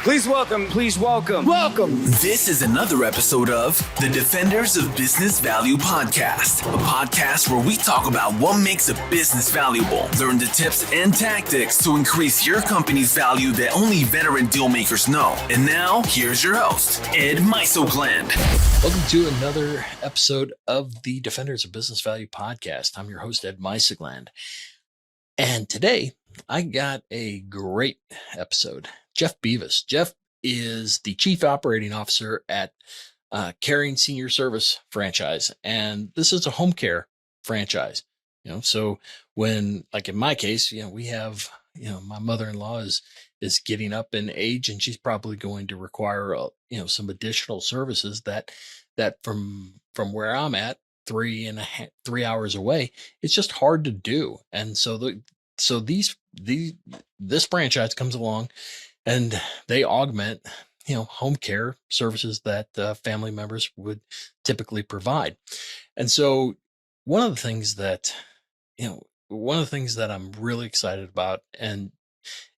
Welcome. This is another episode of the Defenders of Business Value podcast, a podcast where we talk about what makes a business valuable, learn the tips and tactics to increase your company's value that only veteran deal makers know. And now, here's your host, Ed Mysogland. Welcome to another episode of the Defenders of Business Value podcast. I'm your host, Ed Mysogland. And today, I got a great episode. Jeff Bevis. Jeff is the Chief Operating Officer at Caring Senior Service franchise. And this is a home care franchise. So when, like in my case, we have, my mother-in-law is getting up in age and she's probably going to require, some additional services that from where I'm at, 3 hours away, it's just hard to do. And so this franchise comes along and they augment, home care services that family members would typically provide. And so one of the things that I'm really excited about and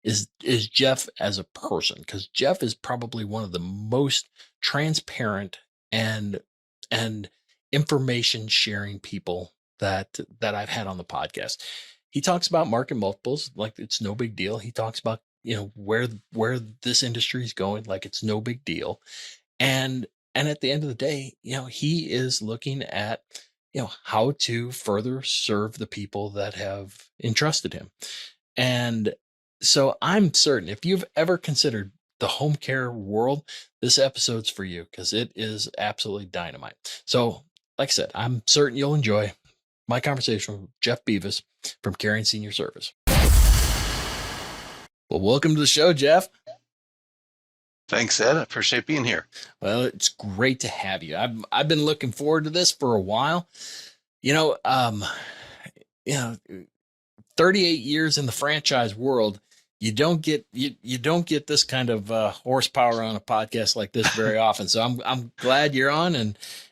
is Jeff as a person, because Jeff is probably one of the most transparent and information sharing people that I've had on the podcast. He talks about market multiples like it's no big deal. He talks about where this industry is going like it's no big deal, and at the end of the day, he is looking at how to further serve the people that have entrusted him. And so I'm certain if you've ever considered the home care world, this episode's for you because it is absolutely dynamite. So like I said, I'm certain you'll enjoy my conversation with Jeff Bevis from Caring Senior Service. Well, welcome to the show, Jeff. Thanks, Ed. I appreciate being here. Well, it's great to have you. I've been looking forward to this for a while. 38 years in the franchise world, you don't get this kind of horsepower on a podcast like this very often. So I'm glad you're on.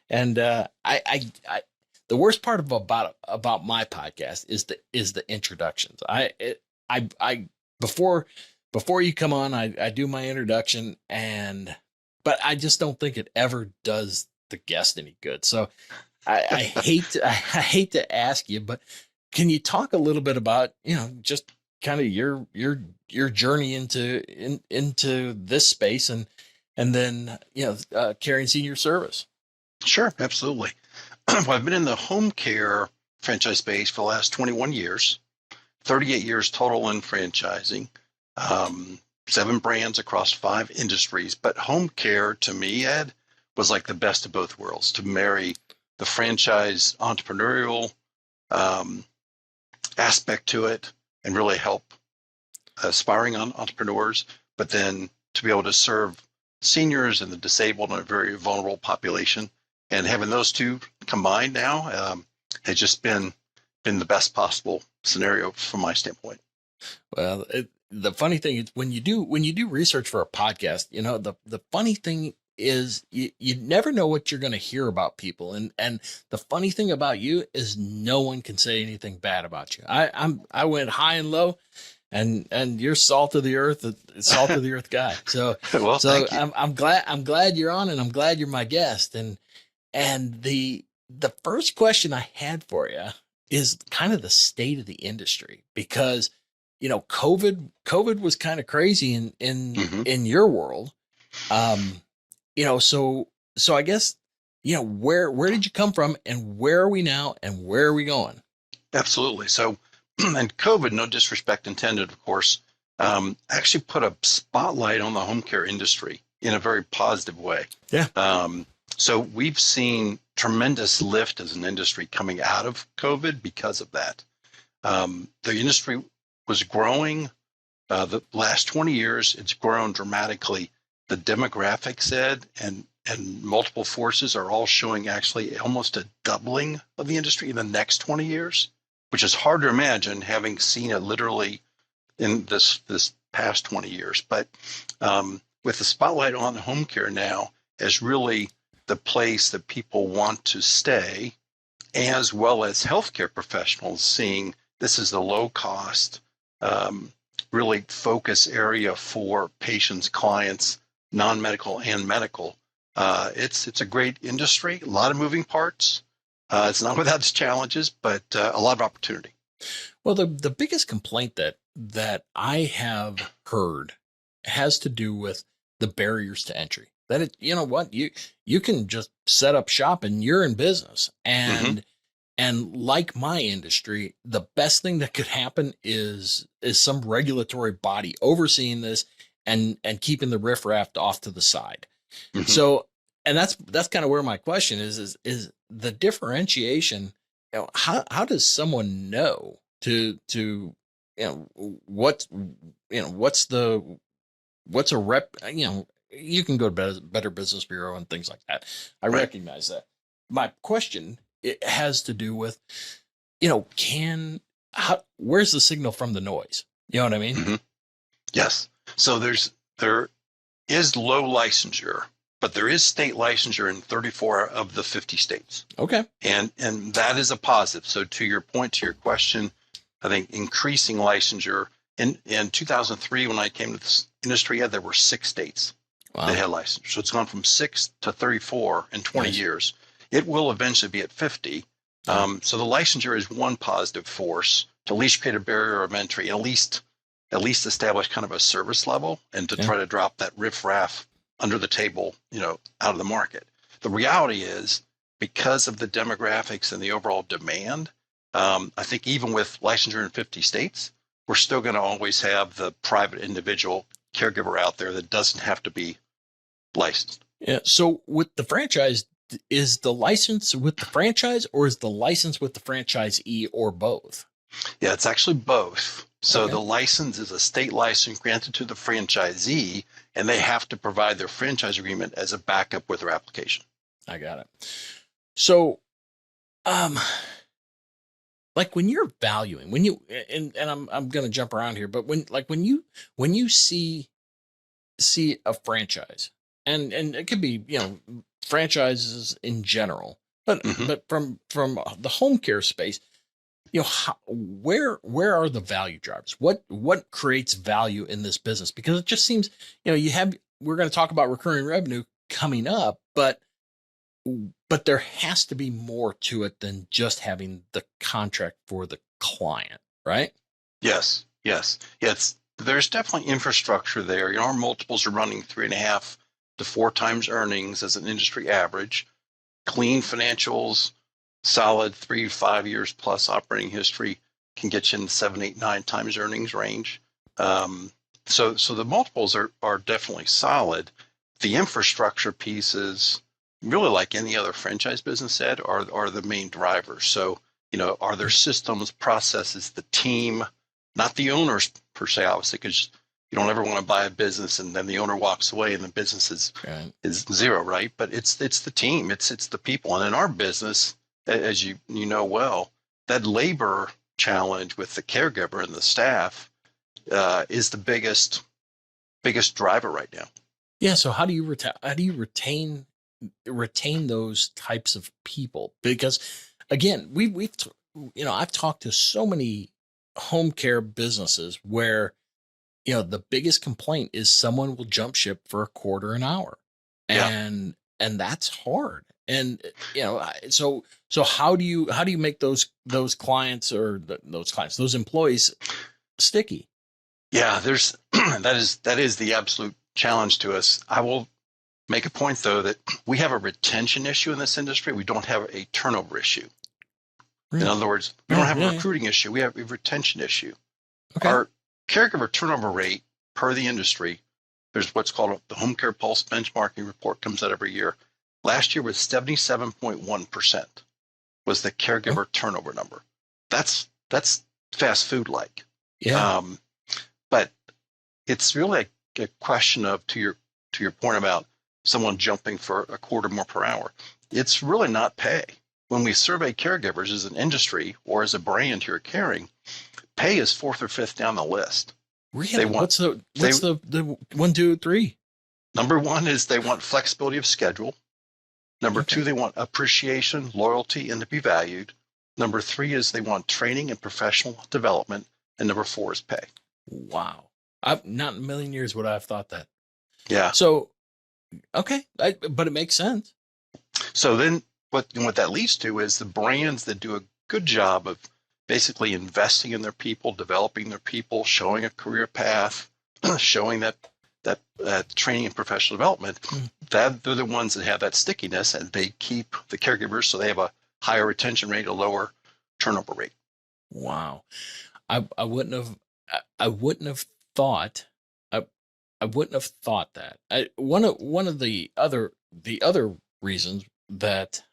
And I the worst part about my podcast is the introductions. Before you come on, I do my introduction but I just don't think it ever does the guest any good. So I hate to ask you, but can you talk a little bit about, just kind of your journey into this space and then, Caring Senior Service? Sure, absolutely. Well, I've been in the home care franchise space for the last 21 years, 38 years total in franchising, 7 brands across 5 industries. But home care to me, Ed, was like the best of both worlds, to marry the franchise entrepreneurial aspect to it and really help aspiring entrepreneurs, but then to be able to serve seniors and the disabled and a very vulnerable population. And having those two combined now has just been the best possible scenario from my standpoint. Well, the funny thing is when you do research for a podcast, the funny thing is you never know what you're going to hear about people. And the funny thing about you is no one can say anything bad about you. I went high and low, and you're salt of the earth guy. So, well, so I'm glad you're on, and I'm glad you're my guest. And the first question I had for you is kind of the state of the industry, because COVID was kind of crazy in your world. So I guess, where did you come from and where are we now and where are we going? Absolutely. So, and COVID, no disrespect intended, of course, actually put a spotlight on the home care industry in a very positive way. Yeah. So we've seen tremendous lift as an industry coming out of COVID because of that. The industry was growing the last 20 years. It's grown dramatically. The demographics said and multiple forces are all showing actually almost a doubling of the industry in the next 20 years, which is hard to imagine having seen it literally in this past 20 years. But with the spotlight on home care now as really the place that people want to stay, as well as healthcare professionals seeing this is a low cost really focus area for patients, clients, non-medical and medical. It's a great industry, a lot of moving parts. It's not without its challenges, but a lot of opportunity. Well, the biggest complaint that I have heard has to do with the barriers to entry. That you know what, you can just set up shop and you're in business. And like my industry, the best thing that could happen is some regulatory body overseeing this and keeping the riffraff off to the side. Mm-hmm. So, and that's kind of where my question is the differentiation. You know, how does someone know to what's a rep? You can go to Better Business Bureau and things like that. I recognize that. My question, it has to do with, where's the signal from the noise? You know what I mean? Mm-hmm. Yes. So there is low licensure, but there is state licensure in 34 of the 50 states. Okay. And that is a positive. So to your point, to your question, I think increasing licensure in 2003, when I came to this industry, there were 6 states that had licensure. So it's gone from 6 to 34 in 20 years. It will eventually be at 50. So the licensure is one positive force to at least create a barrier of entry, at least establish kind of a service level, and to try to drop that riffraff under the table, out of the market. The reality is, because of the demographics and the overall demand, I think even with licensure in 50 states, we're still going to always have the private individual caregiver out there that doesn't have to be licensed. Yeah. So with the franchise, is the license with the franchise, or is the license with the franchisee, or both? Yeah, it's actually both. So the license is a state license granted to the franchisee, and they have to provide their franchise agreement as a backup with their application. I got it. So, like when you're valuing, and I'm going to jump around here, but when you see a franchise, and it could be, franchises in general, but from the home care space, where are the value drivers? What creates value in this business? Because it just seems, we're going to talk about recurring revenue coming up, but there has to be more to it than just having the contract for the client, right? Yes. There's definitely infrastructure there. Our multiples are running 3.5 to 4 times earnings as an industry average. Clean financials, solid 3 to 5 years plus operating history can get you in the 7, 8, 9 times earnings range. So the multiples are definitely solid. The infrastructure pieces, really like any other franchise business, Ed, are the main drivers. So, are there systems, processes, the team, not the owners per se, obviously, because you don't ever want to buy a business and then the owner walks away and the business is zero, right? But it's the team, it's the people. And in our business, as you know well, that labor challenge with the caregiver and the staff is the biggest driver right now. Yeah. So how do you retain those types of people? Because again, I've talked to so many home care businesses where the biggest complaint is someone will jump ship for a quarter an hour, and that's hard. And so how do you make those clients or those employees sticky? Yeah, there's that is the absolute challenge to us. I will make a point though that we have a retention issue in this industry. We don't have a turnover issue. Really? In other words, we don't have a recruiting issue. We have a retention issue. Okay. Our caregiver turnover rate per the industry, there's what's called the Home Care Pulse benchmarking report, comes out every year. Last year was 77.1% was the caregiver turnover number. That's fast food like. Yeah. But it's really a question of, to your point about someone jumping for a quarter more per hour. It's really not pay. When we survey caregivers as an industry or as a brand you're carrying, pay is 4th or 5th down the list. Really? What's the 1, 2, 3? Number 1 is they want flexibility of schedule. Number 2, they want appreciation, loyalty, and to be valued. Number 3 is they want training and professional development. And number 4 is pay. Wow. I've not in a million years would I have thought that. Yeah. So, okay. But it makes sense. So then what that leads to is the brands that do a good job of basically investing in their people, developing their people, showing a career path, showing that training and professional development, that they're the ones that have that stickiness, and they keep the caregivers, so they have a higher retention rate, a lower turnover rate. Wow. I wouldn't have thought I wouldn't have thought that. One of the other reasons that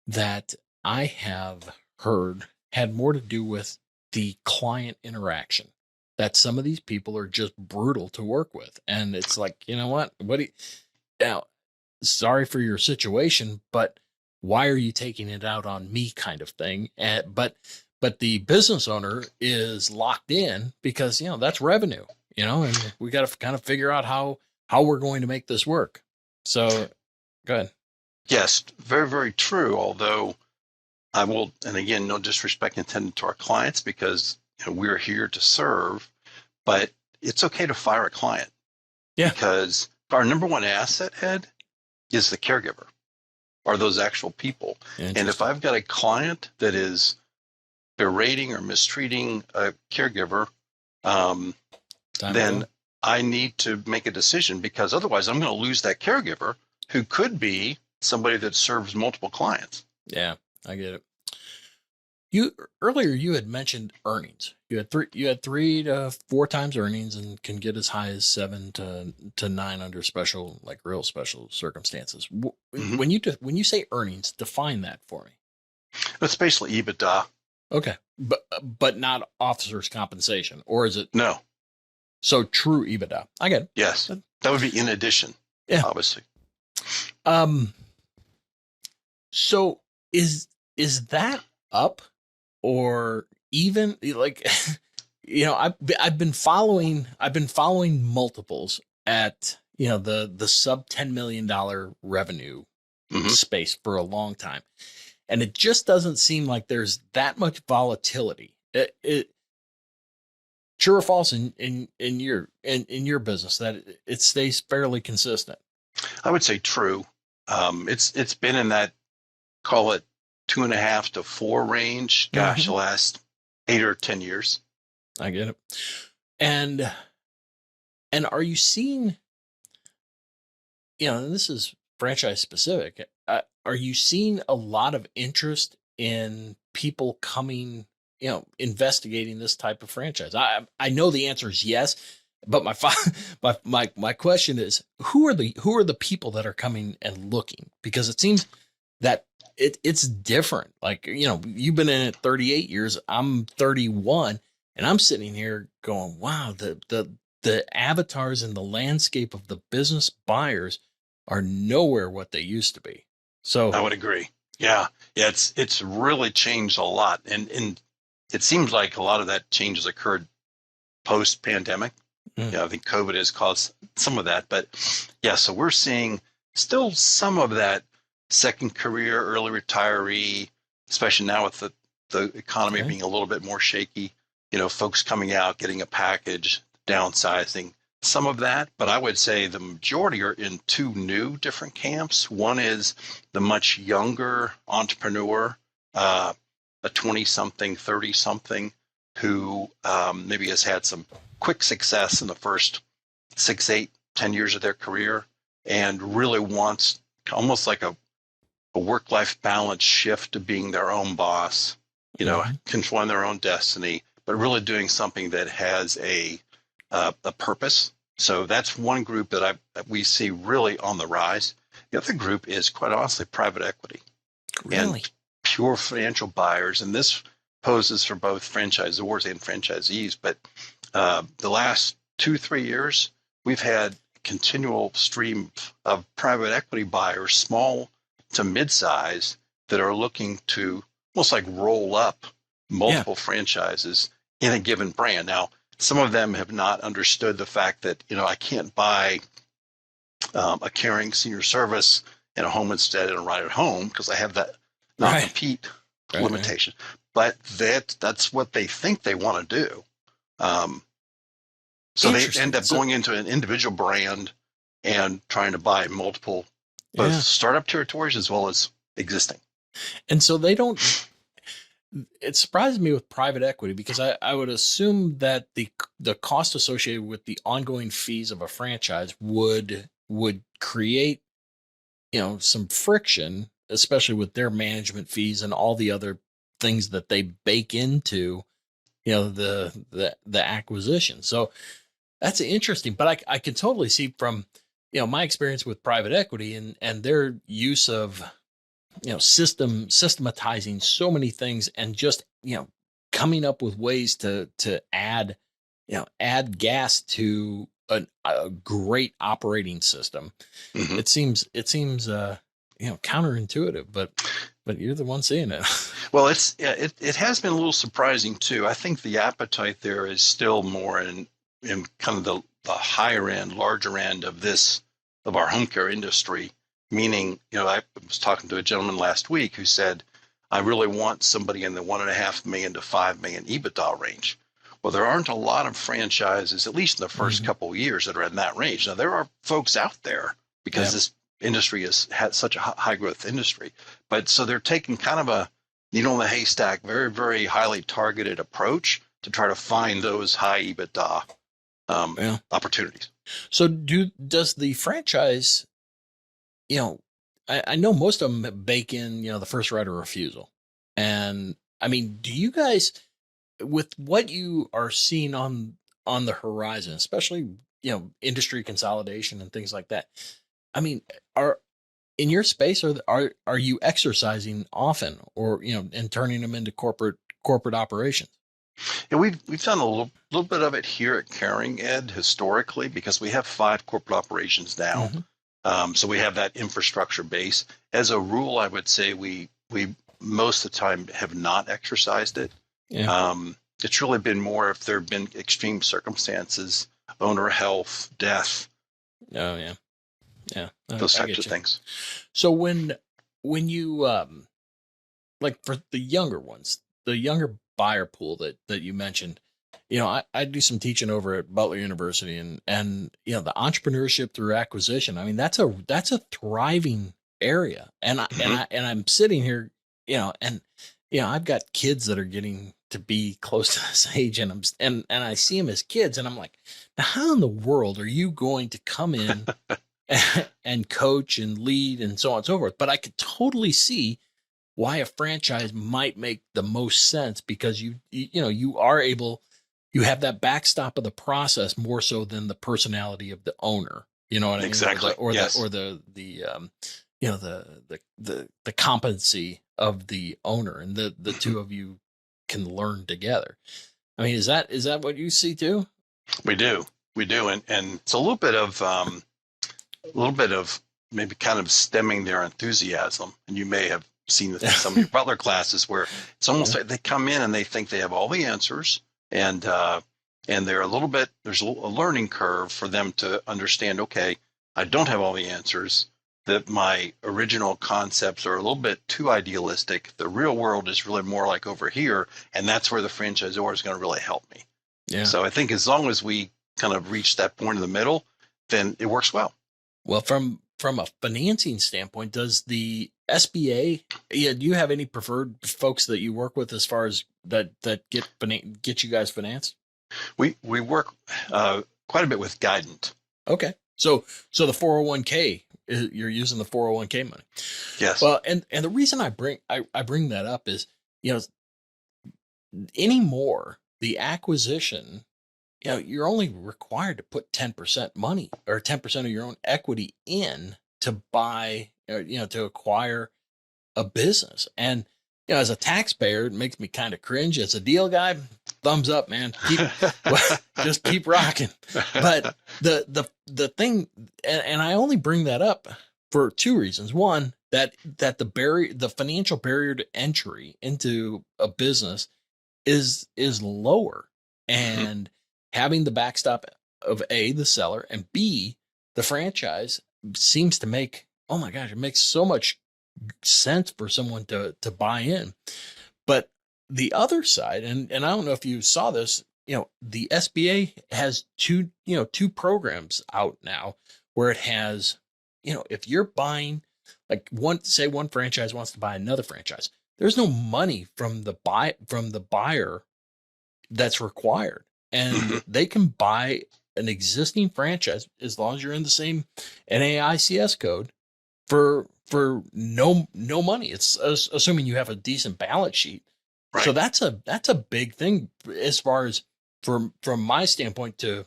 that I have heard had more to do with the client interaction. That some of these people are just brutal to work with, and it's like, you know what? Now? Sorry for your situation, but why are you taking it out on me, kind of thing? But the business owner is locked in because, that's revenue, and we got to kind of figure out how we're going to make this work. So go ahead. Yes, very, very true. Although I will, and again, no disrespect intended to our clients, because we're here to serve, but it's okay to fire a client. Yeah. Because our number one asset, Ed, is the caregiver, are those actual people. And if I've got a client that is berating or mistreating a caregiver, then I need to make a decision, because otherwise I'm going to lose that caregiver who could be somebody that serves multiple clients. Yeah, I get it. Earlier you had mentioned earnings. You had 3 to 4 times earnings, and can get as high as 7 to 9 under real special circumstances. Mm-hmm. When you say earnings, define that for me. That's basically EBITDA. Okay, but not officers' compensation, or is it? No. So true EBITDA. I get it. Yes, that would be in addition. Yeah, obviously. So is that up? Or even like, I've been following multiples at, the sub $10 million revenue space for a long time. And it just doesn't seem like there's that much volatility. It true or false in your business that it stays fairly consistent? I would say true. It's been in that, call it 2.5 to 4 range. Gosh, the last 8 or 10 years. I get it. And are you seeing, and this is franchise specific, are you seeing a lot of interest in people coming, investigating this type of franchise? I know the answer is yes, but my question is, who are the people that are coming and looking? Because it seems that it's different. Like, you've been in it 38 years. I'm 31, and I'm sitting here going, wow, the avatars and the landscape of the business buyers are nowhere what they used to be. So I would agree. Yeah. It's really changed a lot. And it seems like a lot of that change has occurred post pandemic. I think COVID has caused some of that, but yeah, so we're seeing still some of that second career, early retiree, especially now with the economy being a little bit more shaky, folks coming out, getting a package, downsizing, some of that. But I would say the majority are in 2 new different camps. One is the much younger entrepreneur, a 20-something, 30-something, who maybe has had some quick success in the first 6, 8, 10 years of their career, and really wants almost like a work-life balance shift to being their own boss, controlling their own destiny, but really doing something that has a purpose. So that's one group that we see really on the rise. The other group is, quite honestly, private equity. Really? And pure financial buyers. And this poses for both franchisors and franchisees. But the last 2-3 years, we've had a continual stream of private equity buyers, small to mid-size, that are looking to almost like roll up multiple franchises in a given brand. Now, some of them have not understood the fact that, I can't buy a caring senior service and a home instead and a ride at home, because I have that non-compete limitation. But that's what they think they want to do. Um, so they Interesting. end up going into an individual brand and trying to buy multiple, both Yeah. startup territories as well as existing. And so they don't, it surprises me with private equity because I would assume that the cost associated with the ongoing fees of a franchise would create, some friction, especially with their management fees and all the other things that they bake into, the acquisition. So that's interesting, but I can totally see from, my experience with private equity and their use of, systematizing so many things and just, coming up with ways to add, gas to a great operating system. Mhm. It seems counterintuitive, but you're the one seeing it. Well, it has been a little surprising too. I think the appetite there is still more in kind of the higher end, larger end of our home care industry. Meaning, I was talking to a gentleman last week who said, I really want somebody in the 1.5 million to 5 million EBITDA range. Well, there aren't a lot of franchises, at least in the first couple of years, that are in that range. Now, there are folks out there because this industry had such a high growth industry. But so they're taking kind of a needle in the haystack, very, very highly targeted approach to try to find those high EBITDA opportunities. So does the franchise, I know most of them bake in, the first right of refusal. And I mean, do you guys, with what you are seeing on the horizon, especially, industry consolidation and things like that, I mean, are in your space, are you exercising often or, and turning them into corporate operations? Yeah, we've done a little bit of it here at Caring, Ed, historically, because we have 5 corporate operations now. Mm-hmm. So we have that infrastructure base. As a rule, I would say we most of the time have not exercised it. Yeah. It's really been more if there have been extreme circumstances, owner health, death, Oh yeah. Yeah. those I types get of you. things. So when you, like for the younger ones, the younger buyer pool that you mentioned, I do some teaching over at Butler University and the entrepreneurship through acquisition. I mean, that's a thriving area. Mhm. I'm sitting here, and I've got kids that are getting to be close to this age and I see them as kids and I'm like, now how in the world are you going to come in and coach and lead and so on and so forth? But I could totally see why a franchise might make the most sense because you have that backstop of the process more so than the personality of the owner. You know what I mean? Exactly. Yes. The competency of the owner and the two of you can learn together. I mean, is that what you see too? We do, and it's a little bit of maybe kind of stemming their enthusiasm. And you may have seen this in some of your Butler classes where it's almost like they come in and they think they have all the answers, and they're there's a learning curve for them to understand. Okay, I don't have all the answers. That my original concepts are a little bit too idealistic. The real world is really more like over here, and that's where the franchisor is going to really help me. Yeah. So I think as long as we kind of reach that point in the middle, then it works well. Well, from a financing standpoint, does the SBA, do you have any preferred folks that you work with as far as that get you guys financed? We work quite a bit with Guidant. Okay. So the 401k, you're using the 401k money. Yes. Well, and the reason I bring that up is, anymore the acquisition, you're only required to put 10% money or 10% of your own equity in to buy or, to acquire a business. And, as a taxpayer, it makes me kind of cringe. As a deal guy, thumbs up, man. Just keep rocking. But the thing, and I only bring that up for 2 reasons. One, that the financial barrier to entry into a business is lower, and having the backstop of A, the seller, and B, the franchise seems to make, oh my gosh, it makes so much sense for someone to buy in. But the other side, and I don't know if you saw this, the SBA has two programs out now where it has, if you're buying, like one franchise wants to buy another franchise, there's no money from the buyer that's required. And they can buy an existing franchise as long as you're in the same NAICS code for no money. It's assuming you have a decent balance sheet. Right. So that's a big thing as far as from my standpoint to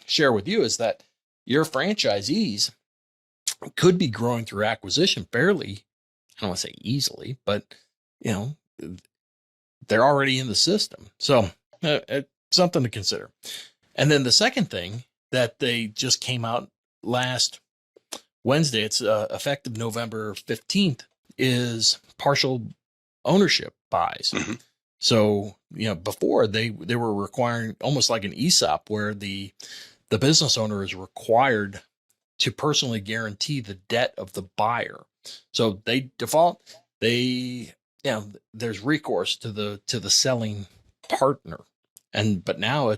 share with you, is that your franchisees could be growing through acquisition fairly, I don't want to say easily, but they're already in the system. So something to consider. And then the second thing that they just came out last Wednesday, it's effective November 15th, is partial ownership buys. So, before they were requiring almost like an ESOP where the business owner is required to personally guarantee the debt of the buyer. So they default, there's recourse to the selling partner. But now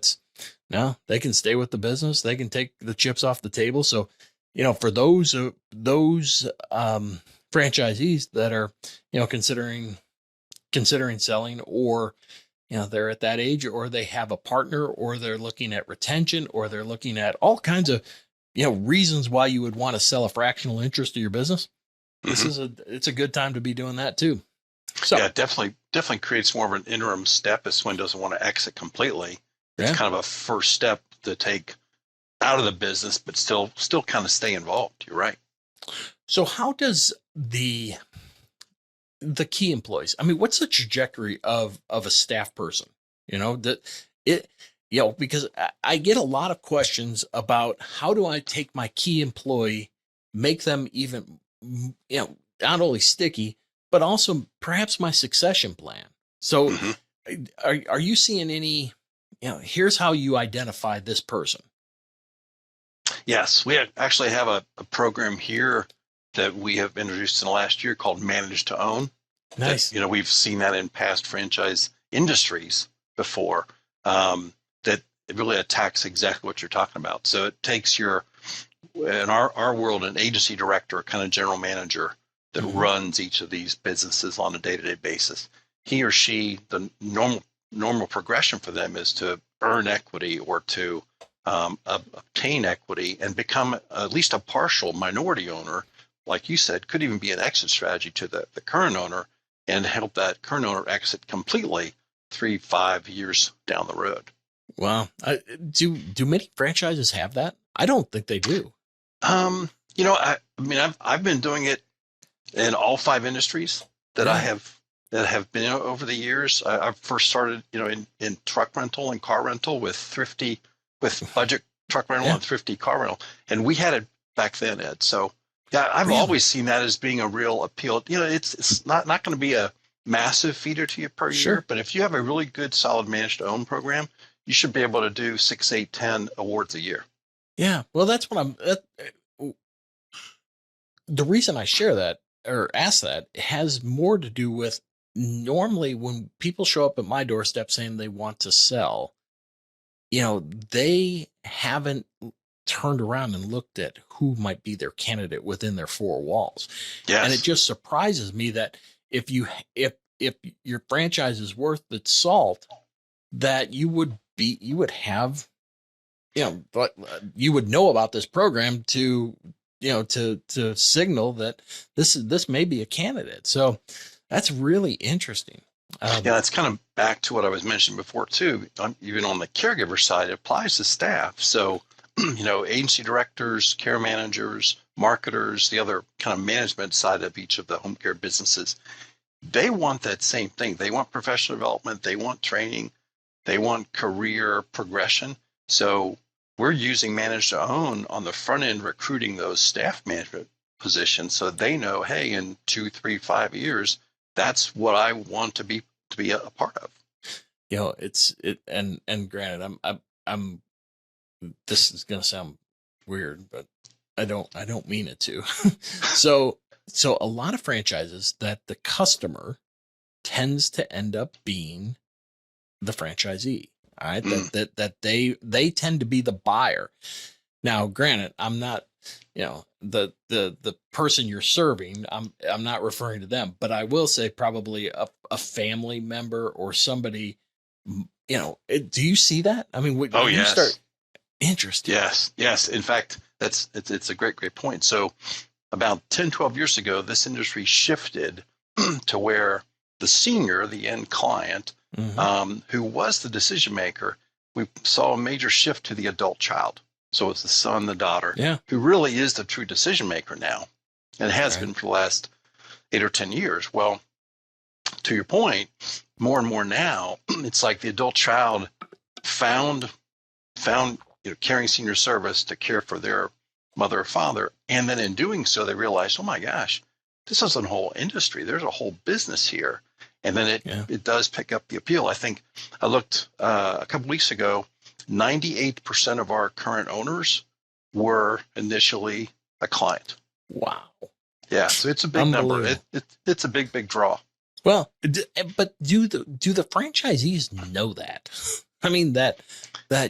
they can stay with the business. They can take the chips off the table. So, for those franchisees that are, considering selling, or, they're at that age, or they have a partner, or they're looking at retention, or they're looking at all kinds of, reasons why you would want to sell a fractional interest of your business. It's a good time to be doing that too. So yeah, definitely creates more of an interim step if someone doesn't want to exit completely. It's kind of a first step to take out of the business, but still kind of stay involved. You're right. So how does the key employees, I mean, what's the trajectory of a staff person? Because I get a lot of questions about how do I take my key employee, make them even, not only sticky, but also perhaps my succession plan. So are you seeing any, here's how you identify this person? Yes, we actually have a program here that we have introduced in the last year called Manage to Own. Nice. That, we've seen that in past franchise industries before, that it really attacks exactly what you're talking about. So it takes in our world, an agency director, kind of general manager that runs each of these businesses on a day-to-day basis. He or she, the normal progression for them is to earn equity or to obtain equity and become at least a partial minority owner. Like you said, could even be an exit strategy to the current owner and help that current owner exit completely 3-5 years down the road. Wow. Do many franchises have that? I don't think they do. I mean, I've been doing it in all 5 industries that I have been in over the years. I first started, in truck rental and car rental with budget truck rental and thrifty car rental. And we had it back then, Ed. So yeah, I've always seen that as being a real appeal. It's not going to be a massive feeder to you per year, but if you have a really good, solid managed to own program, you should be able to do 6, 8, 10 awards a year. Yeah. Well, that's what the reason I share that or ask that has more to do with, normally when people show up at my doorstep saying they want to sell, they haven't turned around and looked at who might be their candidate within their 4 walls. Yes. And it just surprises me that if your franchise is worth its salt, that you would have, but you would know about this program to signal that this may be a candidate. So that's really interesting. It's kind of back to what I was mentioning before too. Even on the caregiver side, it applies to staff. So, agency directors, care managers, marketers, the other kind of management side of each of the home care businesses, they want that same thing. They want professional development. They want training. They want career progression. So we're using Manage to Own on the front end, recruiting those staff management positions so they know, hey, in 2, 3, 5 years, that's what I want to be a part of. And granted, I'm this is going to sound weird, but I don't mean it to. So a lot of franchises that the customer tends to end up being the franchisee. All right. Mm. That they tend to be the buyer. Now, granted, I'm not, the person you're serving, I'm not referring to them, but I will say probably a family member or somebody, do you see that? I mean, Oh, when you start, yes. interesting. Yes. Yes. In fact, it's a great point. So about 10, 12 years ago, this industry shifted to where the senior, the end client, Mm-hmm. who was the decision maker, we saw a major shift to the adult child. So it's the son, the daughter, Yeah. who really is the true decision maker now, and has Right. been for the last 8 or 10 years. Well, to your point, more and more now, it's like the adult child found caring senior service to care for their mother or father, and then in doing so, they realized, oh my gosh, this is a whole industry. There's a whole business here, and then it does pick up the appeal. I think I looked a couple weeks ago. 98% of our current owners were initially a client. Wow. Yeah, so it's a big number. It's a big draw. Well, but do the franchisees know that? I mean, that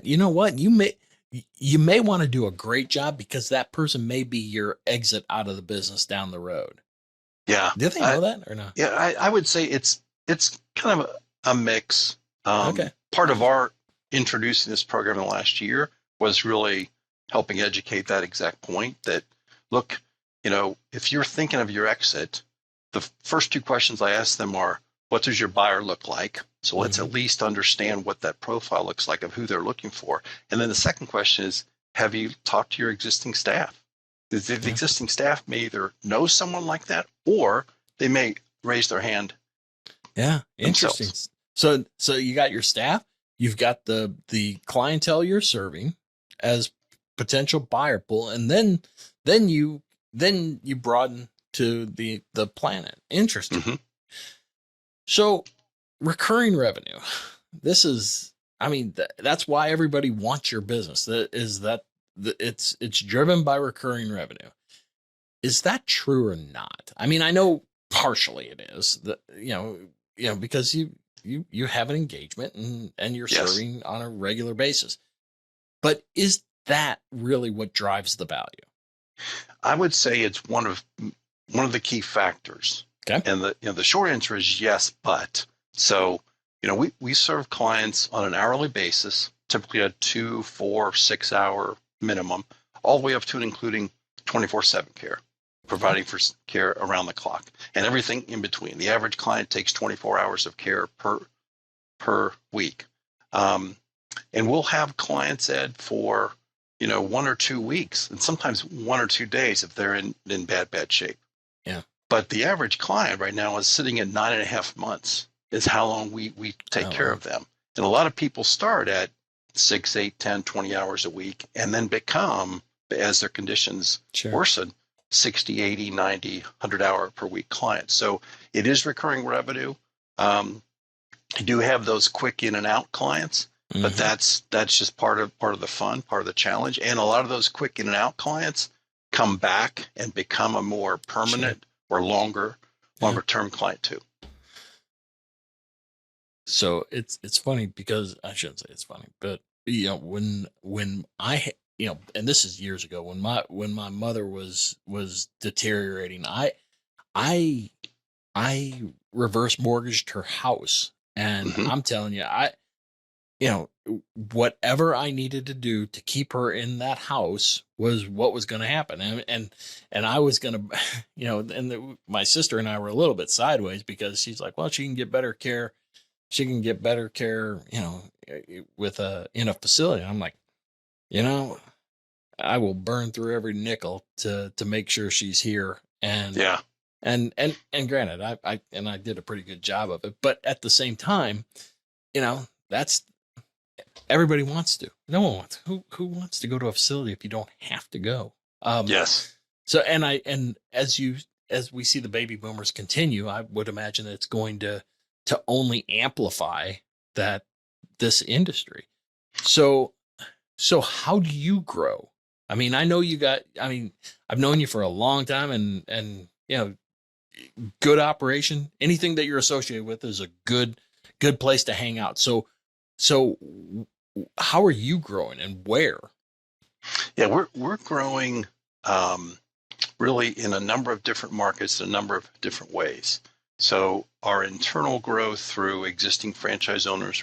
you know what, you may want to do a great job because that person may be your exit out of the business down the road. Yeah. Do they know that or not? Yeah, I would say it's kind of a mix. Okay. Part of our introducing this program in the last year was really helping educate that exact point that, look, if you're thinking of your exit, the first two questions I ask them are, what does your buyer look like? So let's at least understand what that profile looks like of who they're looking for. And then the second question is, have you talked to your existing staff? The existing staff may either know someone like that, or they may raise their hand. Yeah, interesting. Themselves. So you got your staff, you've got the clientele you're serving as potential buyer pool, and then you broaden to the planet. Interesting. Mm-hmm. So recurring revenue. This is, I mean, that's why everybody wants your business. It's driven by recurring revenue. Is that true or not? I mean, I know partially it is that, because you have an engagement and you're Yes. serving on a regular basis, but is that really what drives the value? I would say it's one of the key factors. Okay. And the short answer is yes, but so, we serve clients on an hourly basis, typically a 2, 4, 6 hour minimum, all the way up to and including 24/7 care, providing for care around the clock and everything in between. The average client takes 24 hours of care per week. And we'll have clients, Ed, for 1 or 2 weeks, and sometimes 1 or 2 days if they're in bad shape. Yeah. But the average client right now is sitting at 9.5 months is how long we take care of them. And a lot of people start at 6, 8, 10, 20 hours a week and then become, as their conditions worsen, 60, 80, 90, 100 hour per week clients. So it is recurring revenue. You do have those quick in and out clients, but that's just part of the fun, part of the challenge. And a lot of those quick in and out clients come back and become a more permanent or longer term client too. So it's funny because I shouldn't say it's funny, but when I and this is years ago when my mother was deteriorating, I reverse mortgaged her house, and I'm telling you, whatever I needed to do to keep her in that house was what was going to happen. And I was going to, my sister and I were a little bit sideways because she's like, well, she can get better care. She can get better care, in a facility. I'm like, I will burn through every nickel to make sure she's here. And and granted, I did a pretty good job of it, but at the same time, that's, everybody wants to. No one wants. Who wants to go to a facility if you don't have to go? Yes. So and as we see the baby boomers continue, I would imagine that it's going to only amplify this industry. So how do you grow? I mean, I've known you for a long time, and good operation. Anything that you're associated with is a good place to hang out. So So how are you growing and where? Yeah, we're growing really in a number of different markets, a number of different ways. So our internal growth through existing franchise owners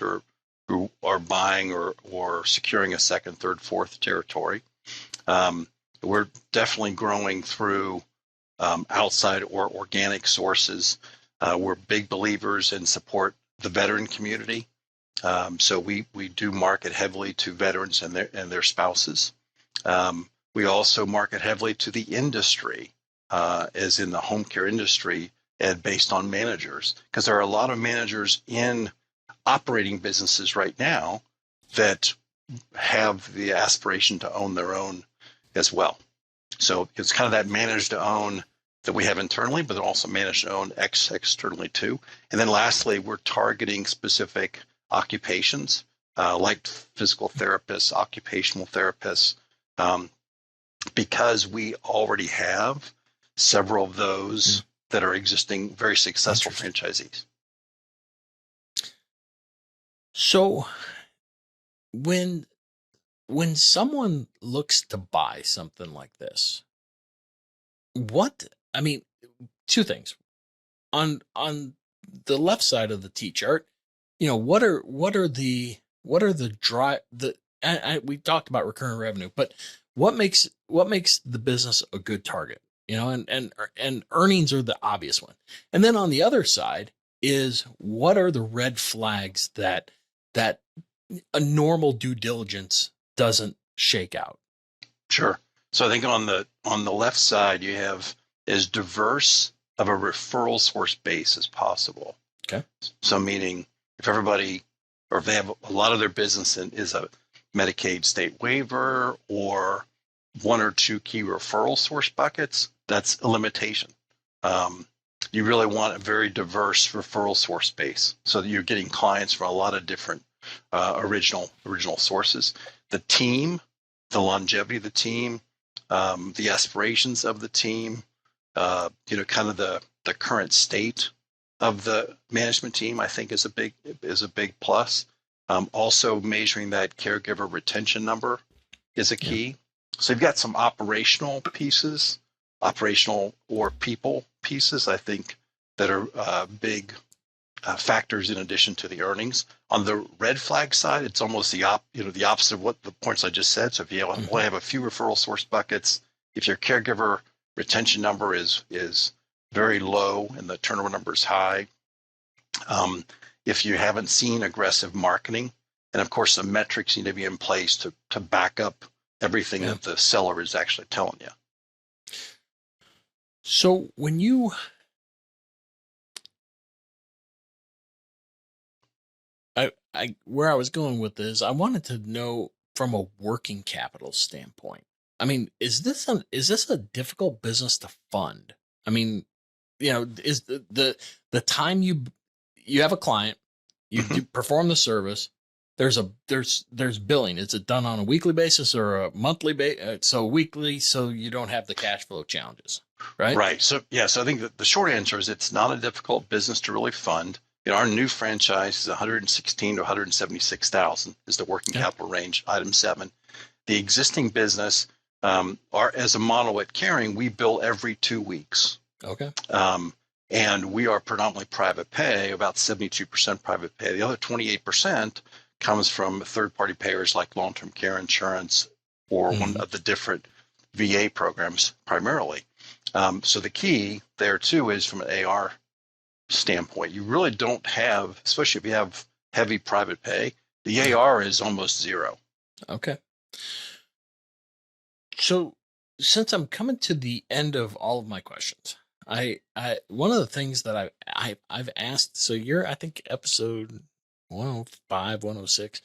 who are buying or securing a second, third, fourth territory. We're definitely growing through outside or organic sources. We're big believers in support the veteran community. So we do market heavily to veterans and their spouses. We also market heavily to the industry, as in the home care industry, and based on managers, because there are a lot of managers in operating businesses right now that have the aspiration to own their own as well. So it's kind of that manage to own that we have internally, but also manage to own externally too. And then lastly, we're targeting specific occupations like physical therapists, occupational therapists, because we already have several of those that are existing very successful franchisees. So when someone looks to buy something like this, two things. On the left side of the T chart, what are the we talked about recurring revenue, but what makes the business a good target? And earnings are the obvious one. And then on the other side is, what are the red flags that a normal due diligence doesn't shake out? Sure. So I think on the left side, you have as diverse of a referral source base as possible. Okay. So meaning if everybody, or if they have a lot of their business is a Medicaid state waiver or one or two key referral source buckets, that's a limitation. You really want a very diverse referral source base so that you're getting clients from a lot of different original sources. The team, the longevity of the team, the aspirations of the team, kind of the current state of the management team, I think is a big plus. Also measuring that caregiver retention number is a key. Yeah. So you've got some operational or people pieces, I think, that are big factors in addition to the earnings. On the red flag side, it's almost the opposite of what the points I just said. So if you only have a few referral source buckets, if your caregiver retention number is very low and the turnover number is high, if you haven't seen aggressive marketing, and of course the metrics need to be in place to back up everything that the seller is actually telling you. So when where I was going with this, I wanted to know from a working capital standpoint. I mean, is this a difficult business to fund? I mean, is the time you have a client, you perform the service, there's billing. Is it done on a weekly basis or a monthly basis? So weekly, so you don't have the cash flow challenges, right? Right. So I think that the short answer is it's not a difficult business to really fund. Our new franchise is 116 to 176,000 is the working capital range, item 7. The existing business, as a model at Caring, we bill every 2 weeks. Okay. And we are predominantly private pay, about 72% private pay. The other 28% comes from third-party payers like long-term care insurance or one of the different VA programs primarily. So the key there too is from an AR standpoint, you really don't have, especially if you have heavy private pay, the AR is almost zero. Okay. So since I'm coming to the end of all of my questions, I one of the things that I've asked, so you're, I think, episode 105, 106,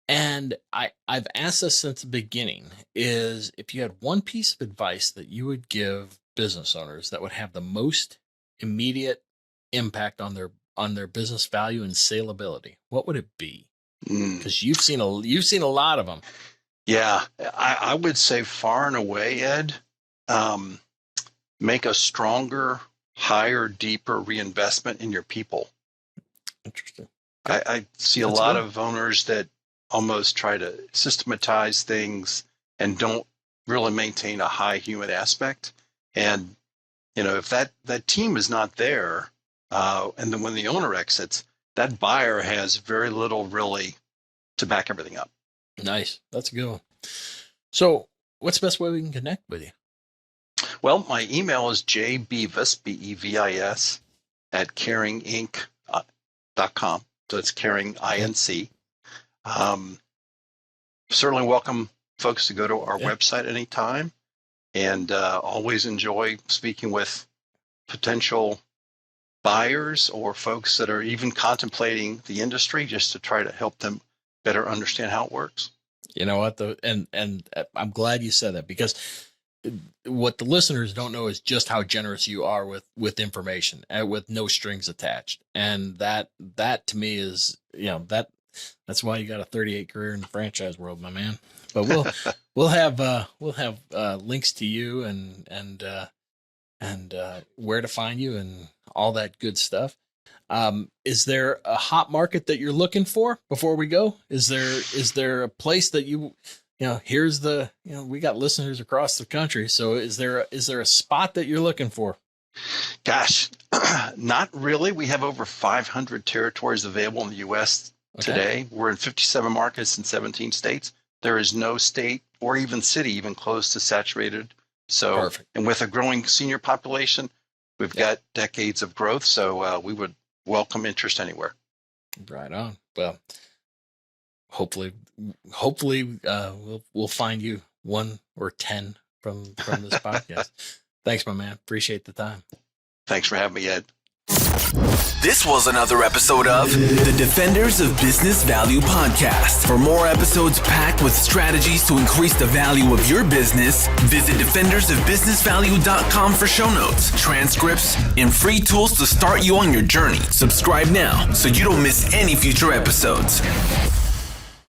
and I've asked this since the beginning, is if you had one piece of advice that you would give business owners that would have the most immediate impact on their business value and salability, what would it be? Because you've seen a lot of them. Yeah, I would say far and away, Ed, make a stronger, higher, deeper reinvestment in your people. Interesting. I see a That's lot good. of owners that almost try to systematize things and don't really maintain a high human aspect. And, if that team is not there, and then when the owner exits, that buyer has very little really to back everything up. Nice. That's a good one. So what's the best way we can connect with you? Well, my email is jbevis, Bevis, at caringinc.com. So it's caring, INC. Certainly welcome folks to go to our website anytime, and always enjoy speaking with potential buyers or folks that are even contemplating the industry, just to try to help them better understand how it works. You know what, and I'm glad you said that, because what the listeners don't know is just how generous you are with information and with no strings attached. And that to me is, that's why you got a 38 career in the franchise world, my man. But we'll have links to you and where to find you and all that good stuff. Is there a hot market that you're looking for before we go? Is there a place that here's we got listeners across the country. So is there a spot that you're looking for? Gosh, not really. We have over 500 territories available in the U.S. today. We're in 57 markets in 17 states. There is no state or even city even close to saturated. So, perfect. And with a growing senior population, we've got decades of growth. So we would welcome interest anywhere. Right on. Well, hopefully we'll find you 1 or 10 from this podcast. Thanks, my man. Appreciate the time. Thanks for having me, Ed. This was another episode of the Defenders of Business Value podcast. For more episodes packed with strategies to increase the value of your business, visit defendersofbusinessvalue.com for show notes, transcripts, and free tools to start you on your journey. Subscribe now so you don't miss any future episodes.